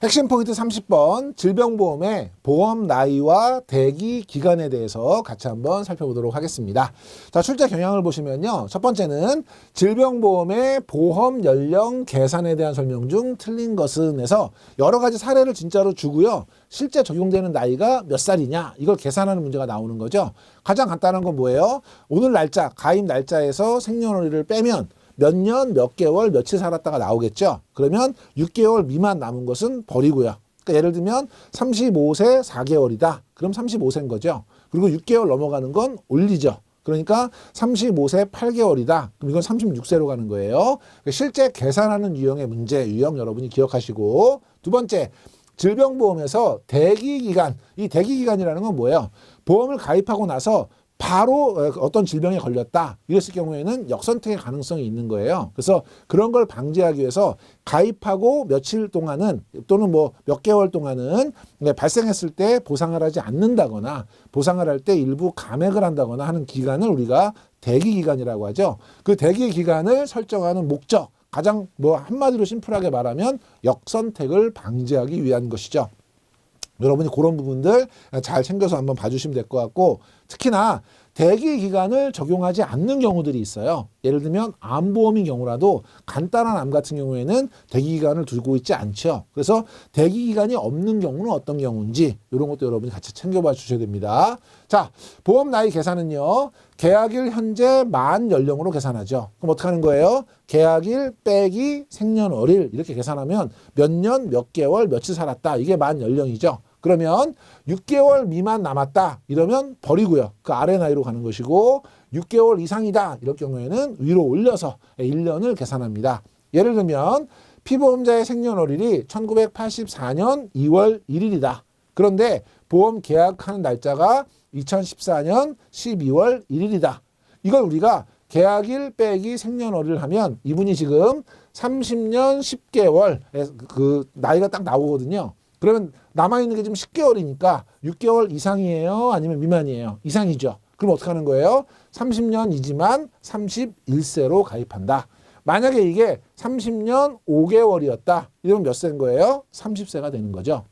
핵심 포인트 30번 질병보험의 보험 나이와 대기 기간에 대해서 같이 한번 살펴보도록 하겠습니다. 자, 출제 경향을 보시면요. 첫 번째는 질병보험의 보험 연령 계산에 대한 설명 중 틀린 것은 해서 여러 가지 사례를 진짜로 주고요. 실제 적용되는 나이가 몇 살이냐 이걸 계산하는 문제가 나오는 거죠. 가장 간단한 건 뭐예요? 오늘 날짜, 가입 날짜에서 생년월일을 빼면 몇 년, 몇 개월, 며칠 살았다가 나오겠죠. 그러면 6개월 미만 남은 것은 버리고요. 그러니까 예를 들면 35세 4개월이다. 그럼 35세인 거죠. 그리고 6개월 넘어가는 건 올리죠. 그러니까 35세 8개월이다. 그럼 이건 36세로 가는 거예요. 그러니까 실제 계산하는 유형의 문제, 유형 여러분이 기억하시고, 두 번째, 질병보험에서 대기기간, 이 대기기간이라는 건 뭐예요? 보험을 가입하고 나서 바로 어떤 질병에 걸렸다 이랬을 경우에는 역선택의 가능성이 있는 거예요. 그래서 그런 걸 방지하기 위해서 가입하고 며칠 동안은 또는 뭐 몇 개월 동안은 발생했을 때 보상을 하지 않는다거나 보상을 할 때 일부 감액을 한다거나 하는 기간을 우리가 대기기간이라고 하죠. 그 대기기간을 설정하는 목적, 가장 뭐 한마디로 심플하게 말하면 역선택을 방지하기 위한 것이죠. 여러분이 그런 부분들 잘 챙겨서 한번 봐주시면 될 것 같고, 특히나 대기 기간을 적용하지 않는 경우들이 있어요. 예를 들면 암보험인 경우라도 간단한 암 같은 경우에는 대기 기간을 두고 있지 않죠. 그래서 대기 기간이 없는 경우는 어떤 경우인지 이런 것도 여러분이 같이 챙겨봐 주셔야 됩니다. 자, 보험 나이 계산은요. 계약일 현재 만 연령으로 계산하죠. 그럼 어떻게 하는 거예요? 계약일 빼기 생년월일 이렇게 계산하면 몇 년, 몇 개월, 며칠 살았다. 이게 만 연령이죠. 그러면 6개월 미만 남았다 이러면 버리고요. 그 아래 나이로 가는 것이고 6개월 이상이다 이럴 경우에는 위로 올려서 1년을 계산합니다. 예를 들면 피보험자의 생년월일이 1984년 2월 1일이다. 그런데 보험 계약하는 날짜가 2014년 12월 1일이다. 이걸 우리가 계약일 빼기 생년월일 하면 이분이 지금 30년 10개월 그 나이가 딱 나오거든요. 그러면 남아있는 게 지금 10개월이니까 6개월 이상이에요? 아니면 미만이에요? 이상이죠. 그럼 어떻게 하는 거예요? 30년이지만 31세로 가입한다. 만약에 이게 30년 5개월이었다. 이러면 몇 세인 거예요? 30세가 되는 거죠.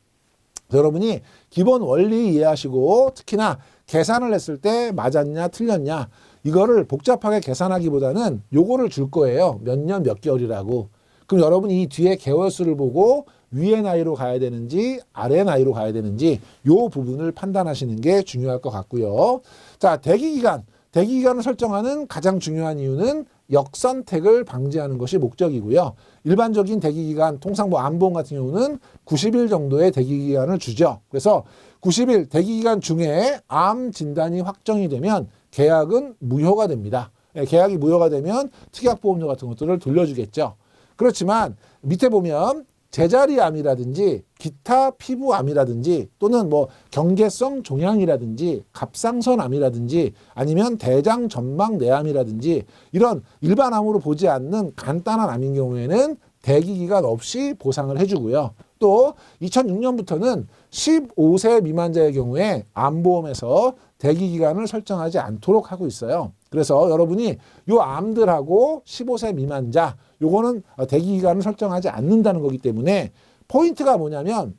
여러분이 기본 원리 이해하시고 특히나 계산을 했을 때 맞았냐 틀렸냐 이거를 복잡하게 계산하기보다는 요거를 줄 거예요. 몇 년 몇 개월이라고. 그럼 여러분이 이 뒤에 개월수를 보고 위의 나이로 가야 되는지 아래 나이로 가야 되는지 요 부분을 판단하시는 게 중요할 것 같고요. 자, 대기기간을 설정하는 가장 중요한 이유는 역선택을 방지하는 것이 목적이고요. 일반적인 대기기간, 통상 뭐 암보험 같은 경우는 90일 정도의 대기기간을 주죠. 그래서 90일 대기기간 중에 암 진단이 확정이 되면 계약은 무효가 됩니다. 계약이 무효가 되면 특약보험료 같은 것들을 돌려주겠죠. 그렇지만 밑에 보면 제자리암이라든지 기타 피부암이라든지 또는 뭐 경계성 종양이라든지 갑상선암이라든지 아니면 대장 점막 내암이라든지 이런 일반 암으로 보지 않는 간단한 암인 경우에는 대기기간 없이 보상을 해주고요. 또 2006년부터는 15세 미만자의 경우에 암보험에서 대기기간을 설정하지 않도록 하고 있어요. 그래서 여러분이 요 암들하고 15세 미만자 요거는 대기기간을 설정하지 않는다는 거기 때문에 포인트가 뭐냐면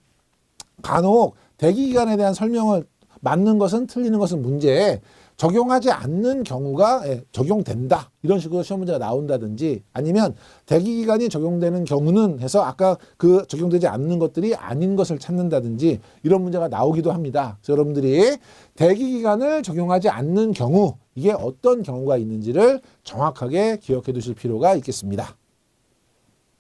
간혹 대기기간에 대한 설명을 맞는 것은 틀리는 것은 문제에 적용하지 않는 경우가 적용된다. 이런 식으로 시험 문제가 나온다든지 아니면 대기기간이 적용되는 경우는 해서 아까 그 적용되지 않는 것들이 아닌 것을 찾는다든지 이런 문제가 나오기도 합니다. 그래서 여러분들이 대기기간을 적용하지 않는 경우 이게 어떤 경우가 있는지를 정확하게 기억해 두실 필요가 있겠습니다.